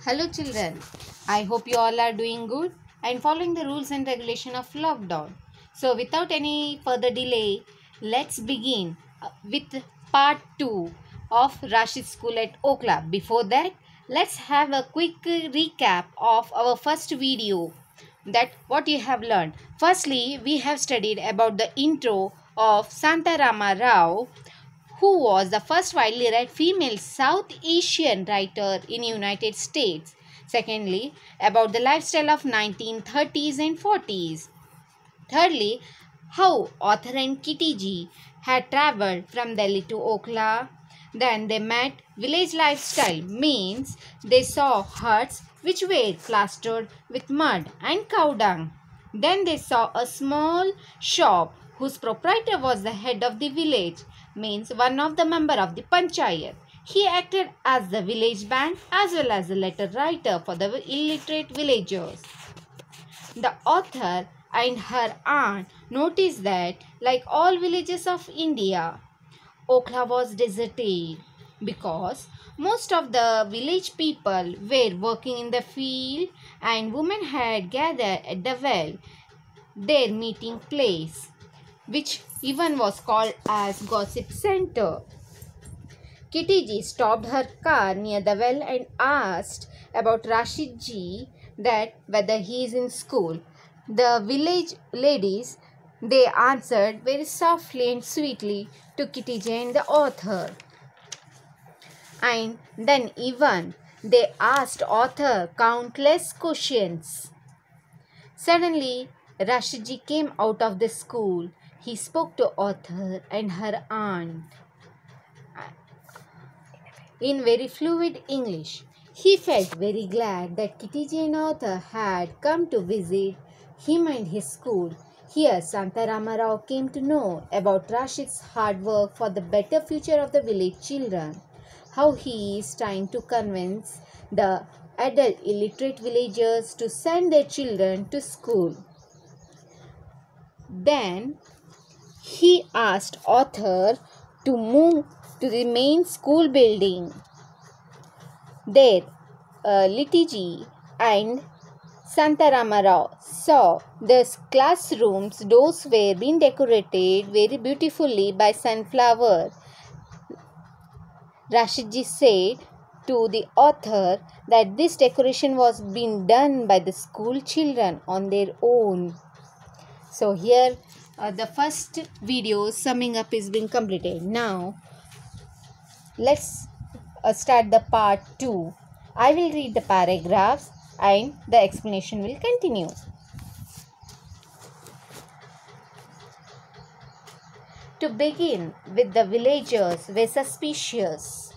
Hello children, I hope you all are doing good and following the rules and regulation of lockdown. So without any further delay, let's begin with part 2 of Rashid School at Okla. Before that, let's have a quick recap of our first video that what you have learned. Firstly, we have studied about the intro of Santa Rama Rao, who was the first widely read female South Asian writer in United States. Secondly, about the lifestyle of 1930s and 40s. Thirdly, how author and Kitty G had traveled from Delhi to Okla. Then they met. Village lifestyle means they saw huts which were plastered with mud and cow dung. Then they saw a small shop whose proprietor was the head of the village, means one of the member of the panchayat. He acted as the village bank as well as the letter writer for the illiterate villagers. The author and her aunt noticed that, like all villages of India, Okla was deserted because most of the village people were working in the field and women had gathered at the well, their meeting place, which even was called as gossip center. Kitty G stopped her car near the well and asked about Rashid Ji that whether he is in school. The village ladies, they answered very softly and sweetly to Kitty J and the author. And then even they asked author countless questions. Suddenly, Rashidji came out of the school. He spoke to author and her aunt in very fluid English. He felt very glad that Kitty J and author had come to visit him and his school. Here, Santa Rama Rao came to know about Rashid's hard work for the better future of the village children, how he is trying to convince the adult illiterate villagers to send their children to school. Then he asked author to move to the main school building. There, Litiji and Santa Rama Rao saw the classrooms' doors were being decorated very beautifully by sunflower. Rashidji said to the author that this decoration was being done by the school children on their own. So here the first video summing up is being completed. Now let's start the part 2. I will read the paragraphs and the explanation will continue. To begin with, the villagers were suspicious.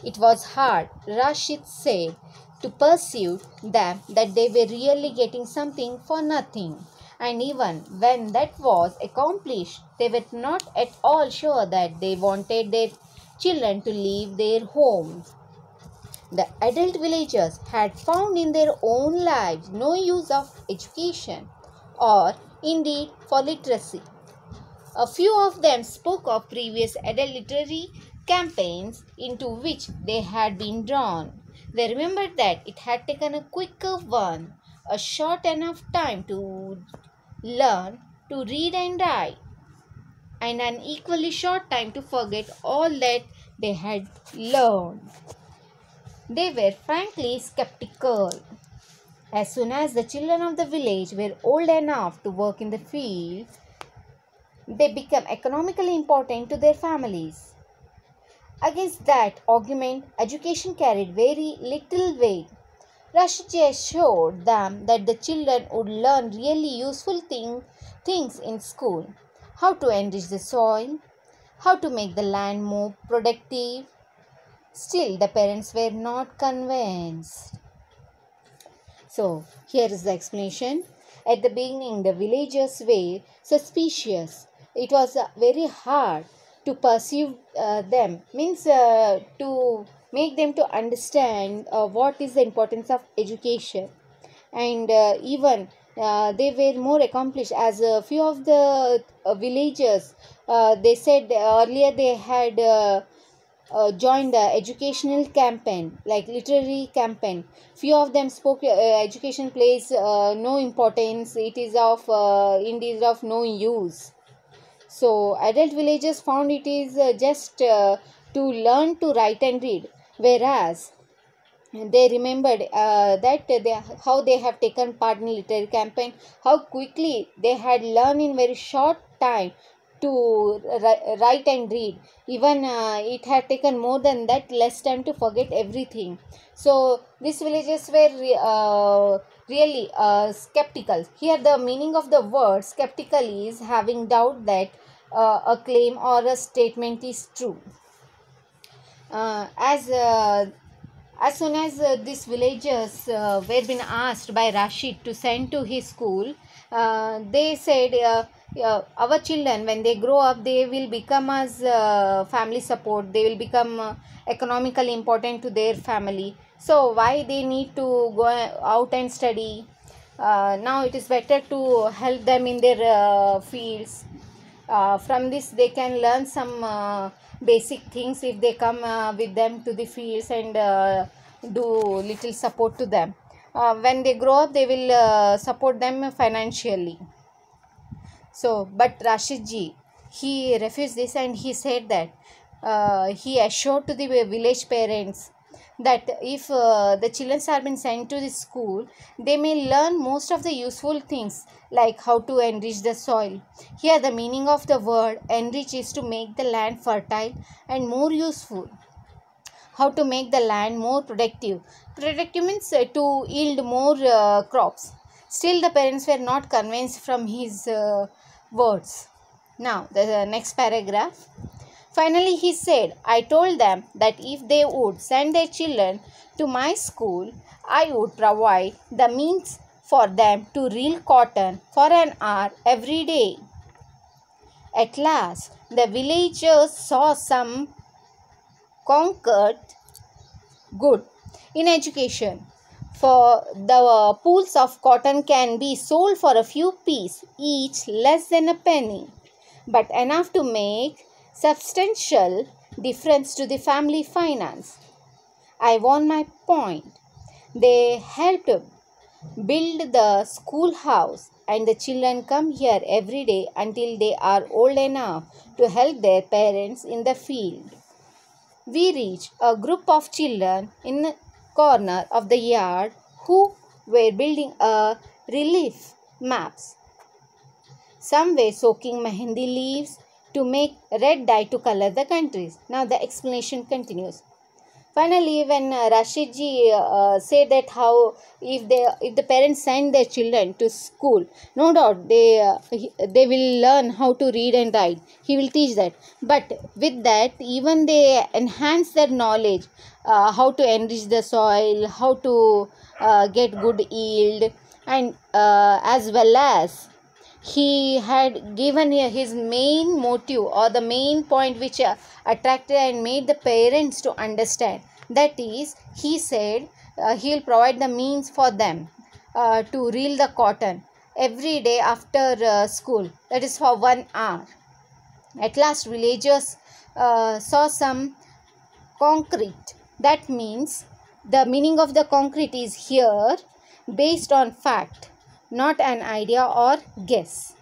It was hard, Rashid said, to perceive them that they were really getting something for nothing. And even when that was accomplished, they were not at all sure that they wanted their children to leave their homes. The adult villagers had found in their own lives no use of education or indeed for literacy. A few of them spoke of previous adult literary campaigns into which they had been drawn. They remembered that it had taken a quicker one, a short enough time to learn to read and write, and an equally short time to forget all that they had learned. They were frankly skeptical. As soon as the children of the village were old enough to work in the field, they became economically important to their families. Against that argument, education carried very little weight. Rashidji assured them that the children would learn really useful things in school: how to enrich the soil, how to make the land more productive. Still, the parents were not convinced. So, here is the explanation. At the beginning, the villagers were suspicious. It was very hard to perceive them, means to make them to understand what is the importance of education. And even they were more accomplished, as a few of the villagers, they said earlier they had joined the educational campaign, like literary campaign. Few of them spoke education plays no importance, it is of no use. So adult villagers found it is just to learn to write and read, whereas they remembered how they have taken part in literary campaign, how quickly they had learned in very short time to write and read. Even it had taken more than that, less time to forget everything. So these villagers were really skeptical. Here the meaning of the word skeptical is having doubt that a claim or a statement is true. uh, as uh, as soon as these villagers were been asked by Rashid to send to his school, they said, our children, when they grow up, they will become as family support. They will become economically important to their family. So why they need to go out and study? Now it is better to help them in their fields. From this they can learn some basic things if they come with them to the fields and do little support to them. When they grow up, they will support them financially. So but Rashid ji, he refused this, and he said that he assured to the village parents that if the children are been sent to the school, they may learn most of the useful things, like how to enrich the soil. Here the meaning of the word enrich is to make the land fertile and more useful. How to make the land more productive. Productive means to yield more crops. Still the parents were not convinced from his words. Now the next paragraph. Finally he said, I told them that if they would send their children to my school, I would provide the means for them to reel cotton for an hour every day. At last the villagers saw some conquered good in education. For the pools of cotton can be sold for a few pieces, each less than a penny, but enough to make substantial difference to the family finance. I won my point. They helped build the schoolhouse, and the children come here every day until they are old enough to help their parents in the field. We reached a group of children in the corner of the yard who were building a relief maps. Some were soaking mehendi leaves to make red dye to color the countries. Now the explanation continues. Finally, when Rashid ji said that how if the parents send their children to school, no doubt they will learn how to read and write. He will teach that. But with that, even they enhance their knowledge, how to enrich the soil, how to get good yield, and as well as he had given his main motive, or the main point which attracted and made the parents to understand, that is, he said he will provide the means for them to reel the cotton every day after school, that is for 1 hour. At last villagers saw some concrete. That means the meaning of the concrete is here based on fact, not an idea or guess.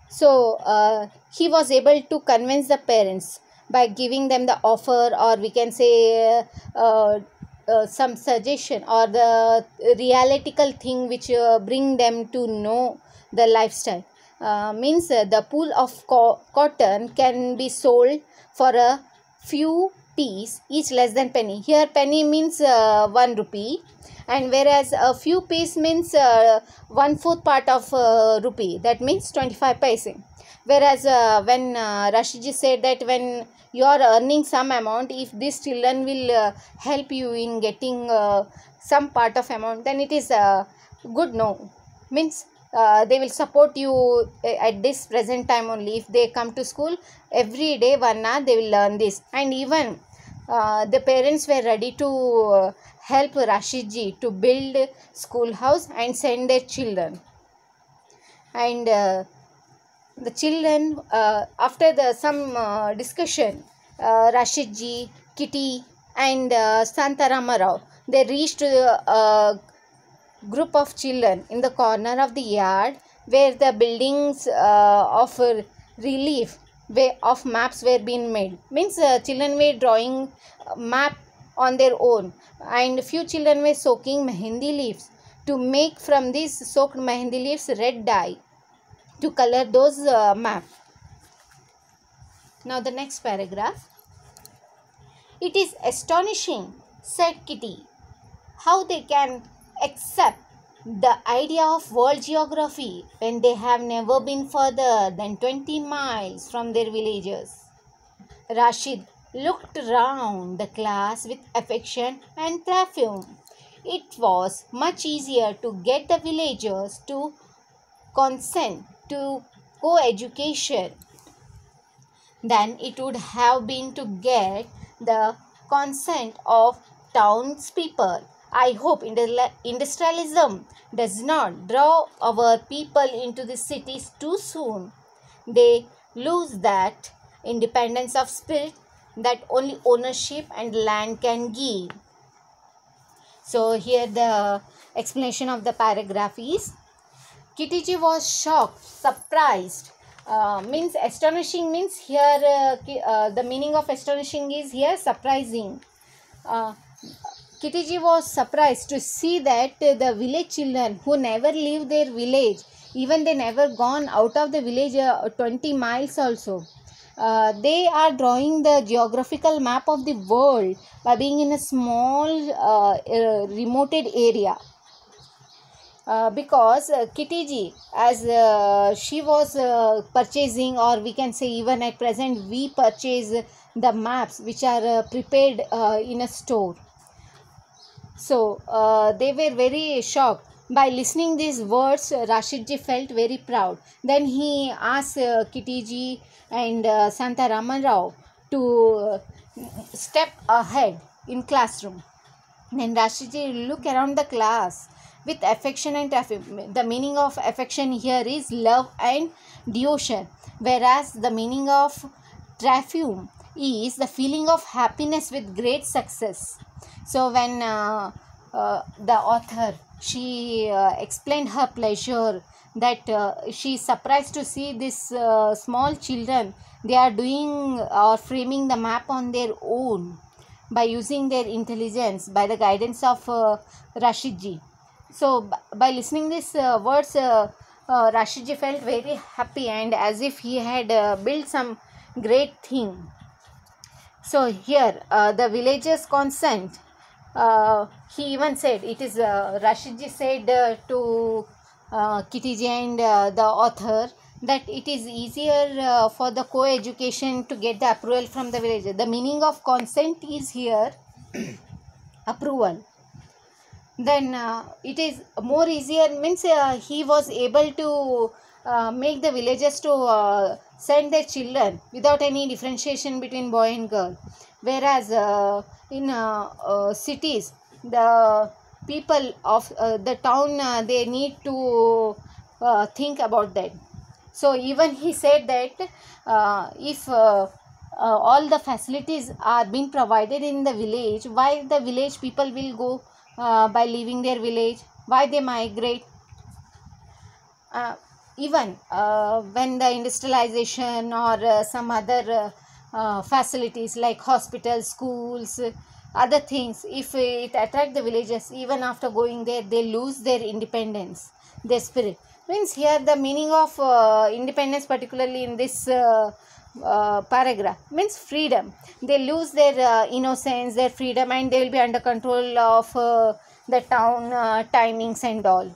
So he was able to convince the parents by giving them the offer, or we can say some suggestion, or the realitical thing which bring them to know the lifestyle. Means the pool of cotton can be sold for a few piece, each less than penny. Here penny means 1 rupee, and whereas a few piece means 1/4 part of rupee, that means 25 paise. Whereas when Rashidji said that when you are earning some amount, if these children will help you in getting some part of amount, then it is good. No, means they will support you at this present time only. If they come to school every day 1 hour, they will learn this. And even the parents were ready to help Rashidji to build schoolhouse and send their children. And the children, after some discussion, Rashidji, Kitty, and Santarama Rao. They reached a group of children in the corner of the yard where the buildings of relief of maps were being made. Means children were drawing map on their own, and few children were soaking mehendi leaves to make from these soaked mehendi leaves red dye to color those maps. Now the next paragraph. It is astonishing, said Kitty, how they can accept the idea of world geography when they have never been further than 20 miles from their villages. Rashid looked round the class with affection and perfume. It was much easier to get the villagers to consent to co-education than it would have been to get the consent of townspeople. I hope industrialism does not draw our people into the cities too soon. They lose that independence of spirit that only ownership and land can give. So here the explanation of the paragraph is, Kittyji was shocked, surprised. Means astonishing means here the meaning of astonishing is here surprising. Kittyji was surprised to see that the village children who never leave their village, even they never gone out of the village 20 miles also, they are drawing the geographical map of the world by being in a small remoted area. Because Kittyji, as she was purchasing, or we can say even at present we purchase the maps which are prepared in a store. So they were very shocked. By listening these words, Rashidji felt very proud. Then he asked Kittyji and Santaraman Rao to step ahead in classroom. Then Rashidji looked around the class with affection and perfume. The meaning of affection here is love and devotion, whereas the meaning of perfume is the feeling of happiness with great success. So when the author, she explained her pleasure that she is surprised to see this small children, they are doing or framing the map on their own by using their intelligence, by the guidance of Rashidji. So by listening these words, Rashidji felt very happy and as if he had built some great thing. So here the villagers' consent. He even said, it is Rashidji said to Kittyji and the author that it is easier for the co-education to get the approval from the villager. The meaning of consent is here approval. Then it is more easier means he was able to make the villagers to send their children without any differentiation between boy and girl, whereas in cities the people of the town they need to think about that. So even he said that if all the facilities are being provided in the village, why the village people will go by leaving their village, why they migrate? Even when the industrialization or some other facilities like hospitals, schools, other things, if it attract the villagers, even after going there they lose their independence, their spirit. Means here the meaning of independence, particularly in this paragraph, means freedom. They lose their innocence, their freedom, and they will be under control of the town timings and all.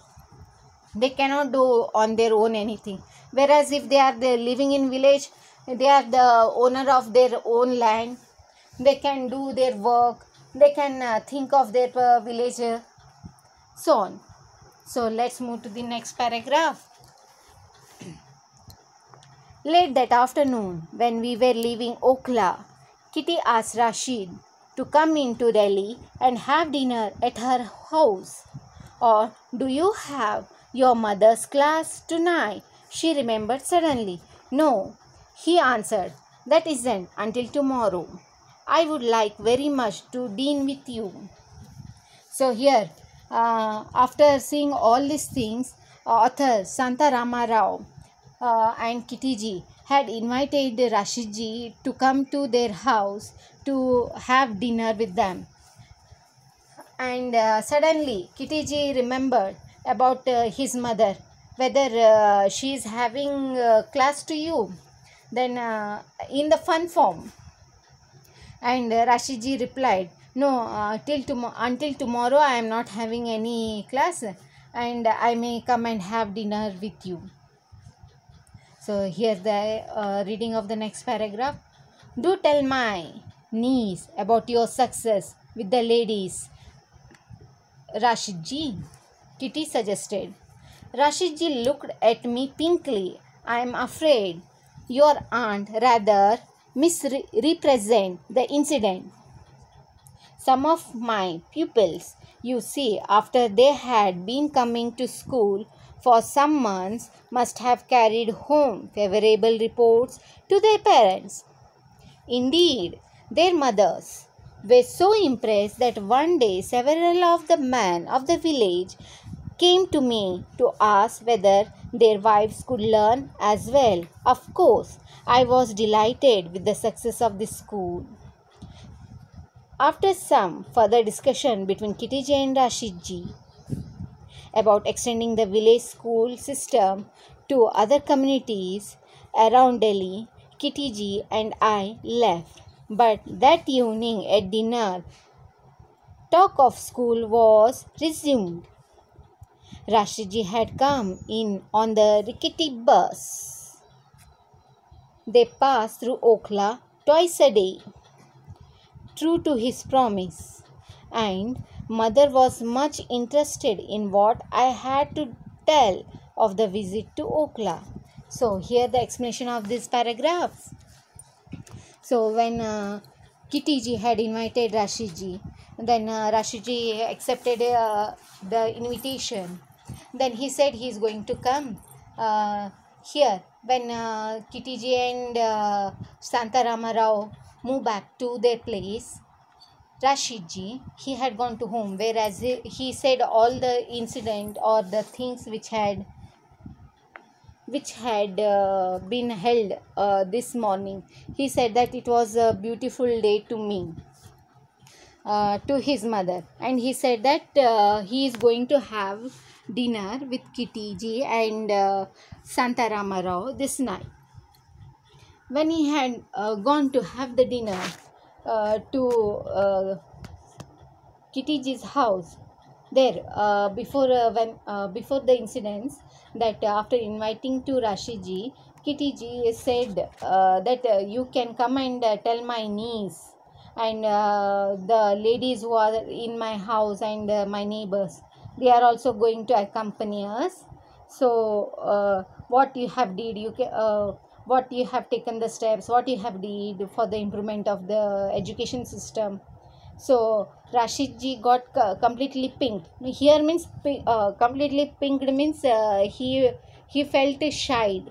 They cannot do on their own anything, whereas if they are living in village, they are the owner of their own land, they can do their work, they can think of their village, so on. So let's move to the next paragraph. Late that afternoon, when we were leaving Okla, Kitty asked Rashid to come into Delhi and have dinner at her house. Or do you have your mother's class tonight? She remembered suddenly. No, he answered. That isn't until tomorrow. I would like very much to dine with you. So here, after seeing all these things, author Santa Rama Rao and Kitty had invited Rashidji to come to their house to have dinner with them. And suddenly Kitty remembered about his mother, whether she is having class to you, then in the fun form. And Rashidji replied, no, until tomorrow I am not having any class, and I may come and have dinner with you. So here the reading of the next paragraph. Do tell my niece about your success with the ladies, Rashidji, Kitty suggested. Rashidji looked at me pinkly. I am afraid your aunt rather misrepresent the incident. Some of my pupils, you see, after they had been coming to school for some months, must have carried home favorable reports to their parents. Indeed, their mothers were so impressed that one day several of the men of the village came to me to ask whether their wives could learn as well. Of course, I was delighted with the success of the school. After some further discussion between Kitty and Rashidji about extending the village school system to other communities around Delhi, Kitty and I left. But that evening at dinner, talk of school was resumed. Rashidji had come in on the rickety bus. They passed through Okhla twice a day, true to his promise, and mother was much interested in what I had to tell of the visit to Okhla. So here the explanation of this paragraph. So when Kitty had invited Rashidji, then Rashidji accepted the invitation. Then he said he is going to come here. When Kitty and Santa Rama Rao moved back to their place, Rashidji, he had gone to home, whereas he said all the incident or the things which had been held this morning. He said that it was a beautiful day to me, to his mother, and he said that he is going to have dinner with Kitty and Santa Rama Rao this night. When he had gone to have the dinner to Kitty's house, there before the incidents, that after inviting to Rashidji, Kitty said that you can come and tell my niece and the ladies who are in my house and my neighbors, they are also going to accompany us. So what you have did, what you have taken the steps, what you have did for the improvement of the education system. So Rashidji got completely pinked. Here means completely pinked means he felt shy.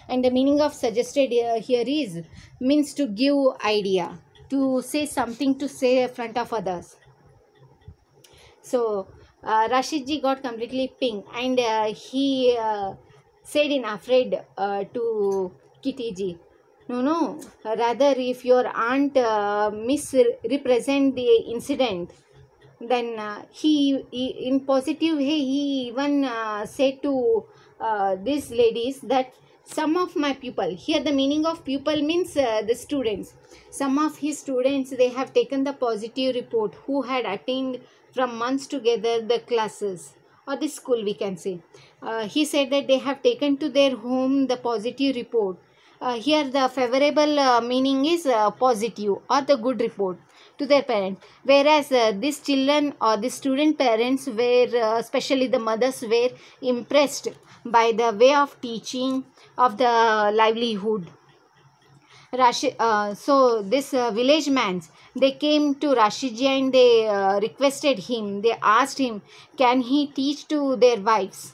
And the meaning of suggested here is means to give idea, to say something, to say in front of others. So Rashidji got completely pink, and he said in afraid to Kitty, no, rather if your aunt misrepresent the incident, then he in positive way, he even said to these ladies that some of my pupil, here the meaning of pupil means the students, some of his students, they have taken the positive report who had attained from months together the classes or the school, we can say. He said that they have taken to their home the positive report. Here the favorable meaning is positive or the good report to their parents, whereas these children or the student parents were especially the mothers were impressed by the way of teaching of the livelihood. So this village mans, they came to Rashidji and they requested him, they asked him, can he teach to their wives?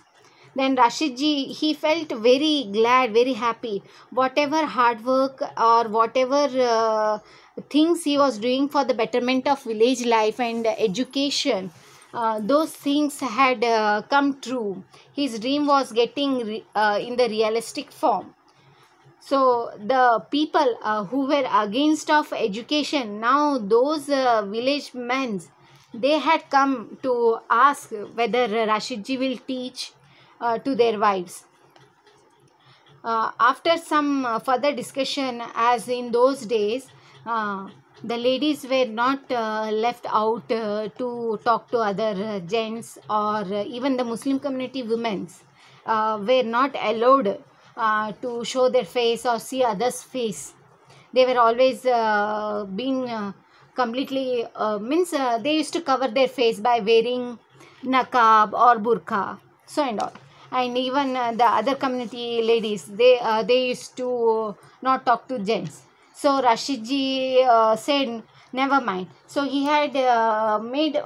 Then Rashid ji, he felt very glad, very happy. Whatever hard work or whatever things he was doing for the betterment of village life and education, those things had come true. His dream was getting in the realistic form. So the people who were against of education, now those village men, they had come to ask whether Rashidji will teach to their wives. After some further discussion, as in those days, the ladies were not left out to talk to other gents, or even the Muslim community women were not allowed to show their face or see others' face. They were always being completely means they used to cover their face by wearing nakab or burqa, so and all. And even the other community ladies, they used to not talk to gents. So Rashidji said never mind. So he had made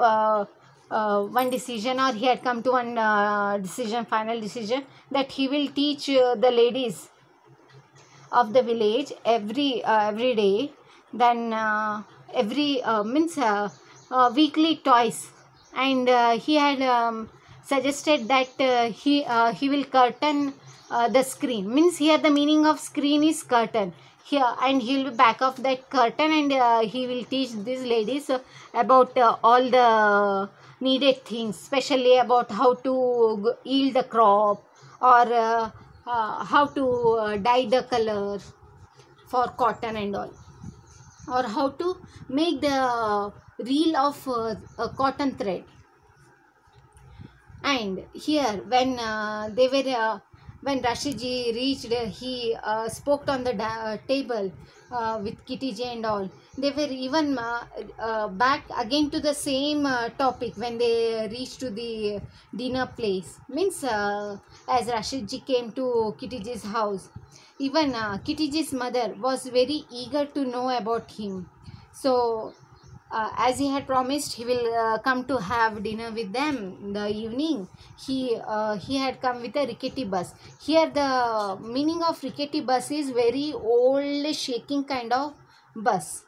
one decision, or he had come to one decision, final decision, that he will teach the ladies of the village every day. Then every means weekly twice. And he had suggested that he will curtain the screen. Means here the meaning of screen is curtain here, and he will be back of that curtain, and he will teach these ladies about all the needed things, especially about how to yield the crop, or how to dye the color for cotton and all, or how to make the reel of cotton thread. And here when they were when Rashidji reached, he spoke on the table with Kitty J and all. They were even back again to the same topic when they reached to the dinner place. Means as Rashidji came to Kitty J's house, even Kitty J's mother was very eager to know about him. So as he had promised, he will come to have dinner with them in the evening. He had come with a rickety bus. Here the meaning of rickety bus is very old shaking kind of bus,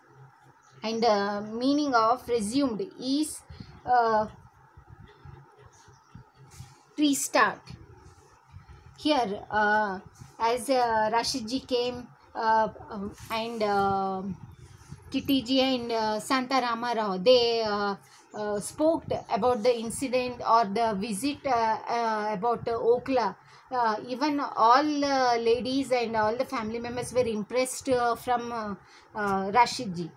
and the meaning of resumed is restart. Here as Rashidji came and Kitty Ji and Santa Rama Rao, they spoke about the incident or the visit about Okla. Even all ladies and all the family members were impressed from Rashidji.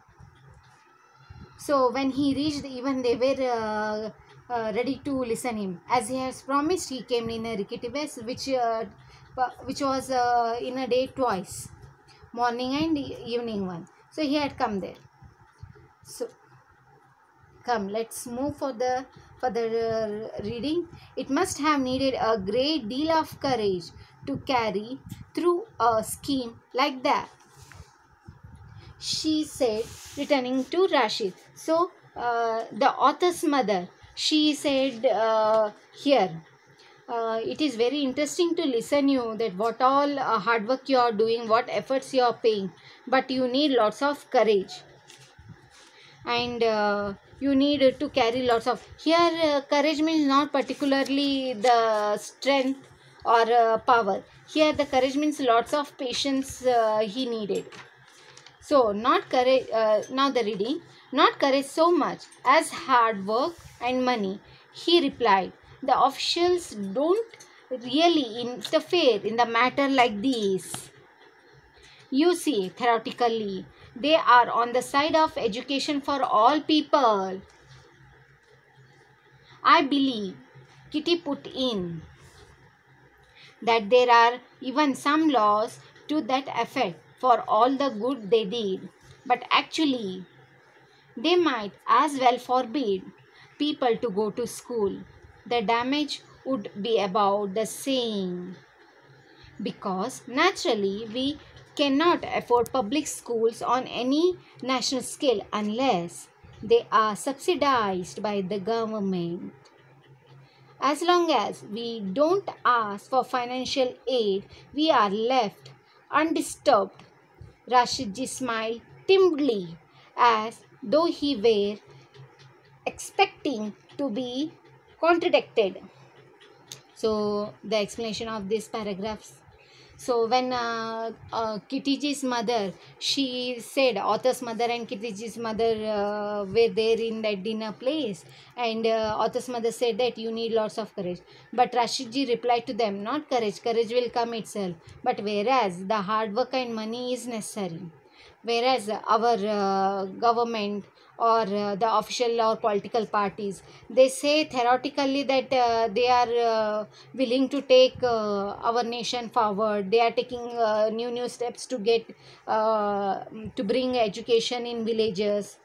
So when he reached, even they were ready to listen him. As he has promised, he came in a rickety bus, which was in a day twice, morning and evening one. So he had come there. So come, let's move for the reading. It must have needed a great deal of courage to carry through a scheme like that, she said, returning to Rashid. So the author's mother, she said here, it is very interesting to listen you that what all hard work you are doing, what efforts you are paying, but you need lots of courage, and you need to carry lots of, here courage means not particularly the strength or power. Here the courage means lots of patience he needed. So not courage, now the reading, not courage so much as hard work and money, he replied. The officials don't really interfere in the matter like this. You see, theoretically, they are on the side of education for all people. I believe, Kitty put in, that there are even some laws to that effect for all the good they did. But actually, they might as well forbid people to go to school. The damage would be about the same. Because naturally, we cannot afford public schools on any national scale unless they are subsidized by the government. As long as we don't ask for financial aid, we are left undisturbed. Rashidji smiled timidly as though he were expecting to be contradicted. So, the explanation of this paragraphs. So, when Kittyji's mother, she said, author's mother and Kittyji's mother were there in that dinner place, and author's mother said that you need lots of courage. But Rashidji replied to them, not courage, courage will come itself. But whereas the hard work and money is necessary, whereas our government or the official or political parties, they say theoretically that they are willing to take our nation forward. They are taking new steps to get to bring education in villages.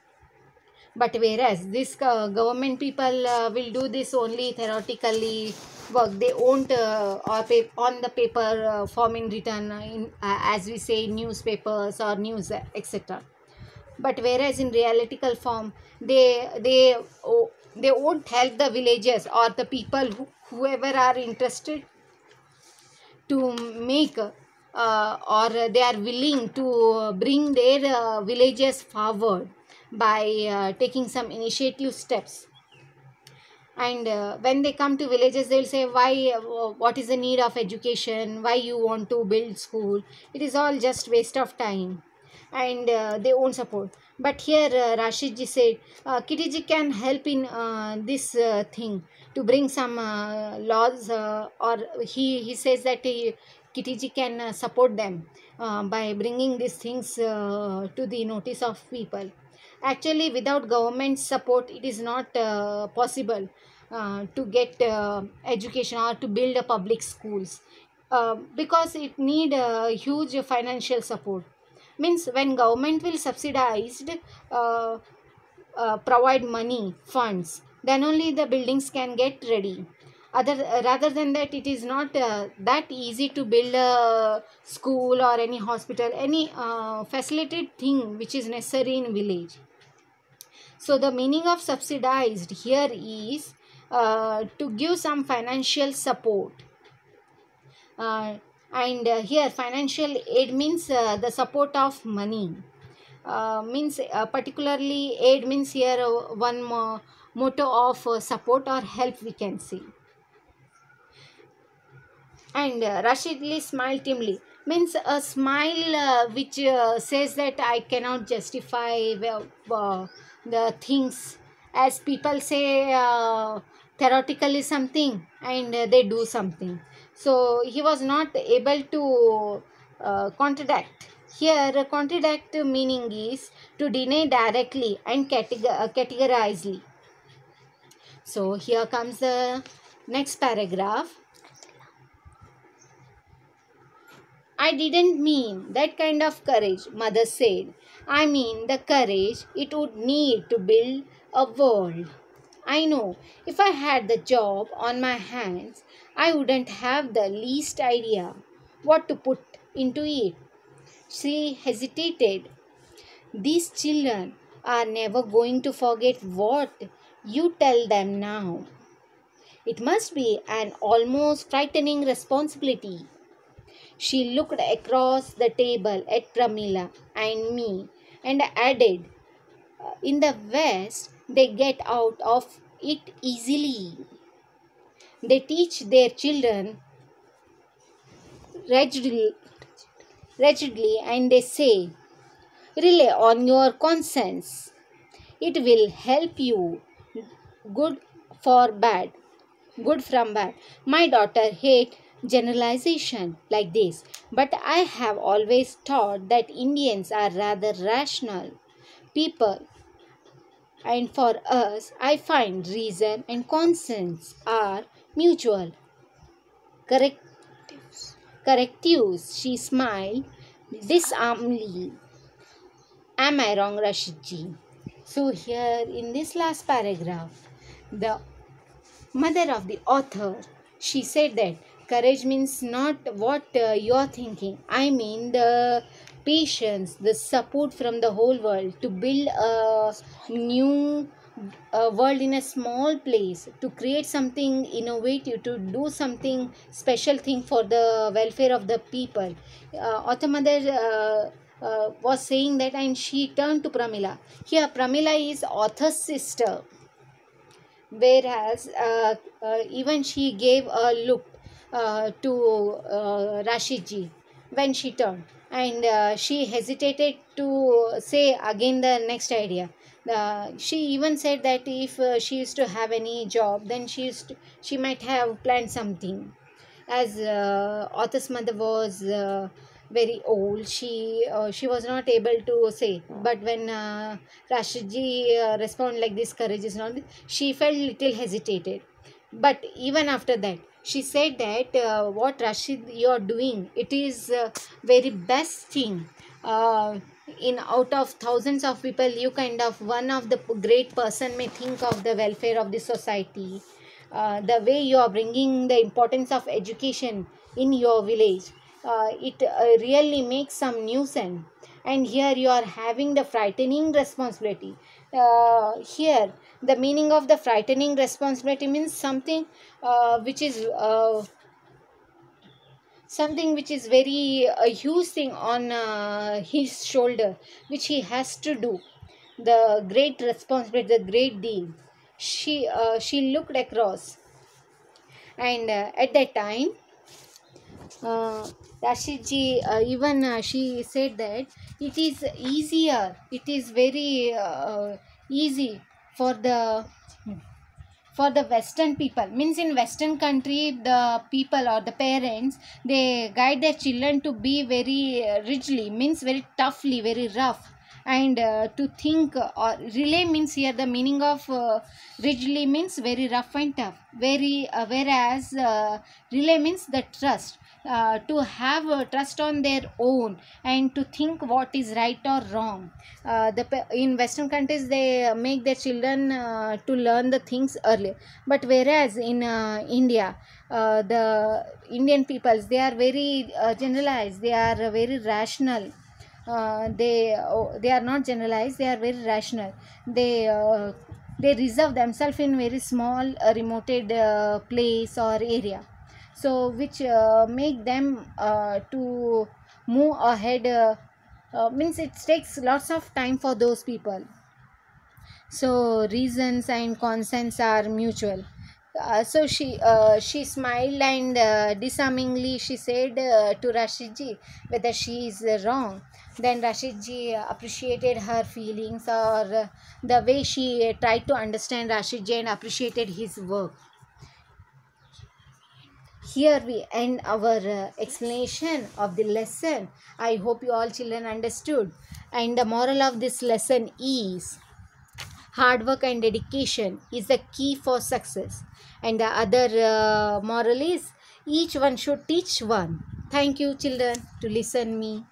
But whereas this government people will do this only theoretically work, they won't on the paper form in written in as we say newspapers or news etc. But whereas in realitical form, they won't help the villages or the people whoever are interested to make or they are willing to bring their villages forward by taking some initiative steps. And when they come to villages, they'll say why what is the need of education, why you want to build school, it is all just waste of time, and they won't support. But here Rashidji said Kittyji can help in this thing to bring some laws or he says that Kittyji can support them by bringing these things to the notice of people. Actually, without government support, it is not possible to get education or to build a public schools because it need huge financial support. Means when government will subsidized uh, provide money funds, then only the buildings can get ready. Rather than that, it is not that easy to build a school or any hospital, any facilitated thing which is necessary in village. So the meaning of subsidized here is to give some financial support. And here financial aid means the support of money. Means particularly aid means here one motto of support or help we can see. And Rashidli smiled timidly means a smile which says that I cannot justify the things, as people say theoretically something and they do something. So he was not able to contradict. Here contradict meaning is to deny directly and categorically. So here comes the next paragraph. I didn't mean that kind of courage, mother said. I mean the courage it would need to build a world. I know if I had the job on my hands, I wouldn't have the least idea what to put into it. She hesitated. These children are never going to forget what you tell them now. It must be an almost frightening responsibility. She looked across the table at Pramila and me and added, in the West, they get out of it easily. They teach their children rigidly and they say, rely on your conscience. It will help you, good for bad, good from bad. My daughter hates generalization like this, but I have always thought that Indians are rather rational people, and for us, I find reason and conscience are mutual. Correctives, she smiled disarmingly. Am I wrong, Rashidji? So, here in this last paragraph, the mother of the author, she said that courage means not what you're thinking. I mean the patience, the support from the whole world to build a new world in a small place, to create something innovative, to do something special thing for the welfare of the people. Author mother was saying that, and she turned to Pramila. Here Pramila is author's sister, whereas even she gave a look to Rashidji when she turned, and she hesitated to say again the next idea. She even said that if she used to have any job, then she might have planned something. As author's mother was very old, she was not able to say. But when Rashidji responded like this, courage is not, she felt little hesitated. But even after that, she said that what Rashid you are doing, it is very best thing. In out of thousands of people, you kind of one of the great person may think of the welfare of the society. The way you are bringing the importance of education in your village, it really makes some nuisance. And here you are having the frightening responsibility. Here the meaning of the frightening responsibility means something which is very a huge thing on his shoulder, which he has to do, the great responsibility, the great deal. She looked across, and at that time Rashidji even she said that it is easier, it is very easy for the western people, means in western country the people or the parents, they guide their children to be very rigidly, means very toughly, very rough, and to think or relay means, here the meaning of rigidly means very rough and tough, very whereas relay means the trust, to have trust on their own and to think what is right or wrong. In western countries they make their children to learn the things early, but whereas in India, the Indian peoples, they are very generalized, they are very rational. They are not generalized, they are very rational. They reserve themselves in very small remoted place or area, so which make them to move ahead, means it takes lots of time for those people. So reasons and consents are mutual. So she smiled, and disarmingly she said to Rashidji whether she is wrong. Then Rashidji appreciated her feelings, or the way she tried to understand Rashidji and appreciated his work. Here we end our explanation of the lesson. I hope you all children understood. And the moral of this lesson is, hard work and dedication is the key for success. And the other moral is, each one should teach one. Thank you children to listen me.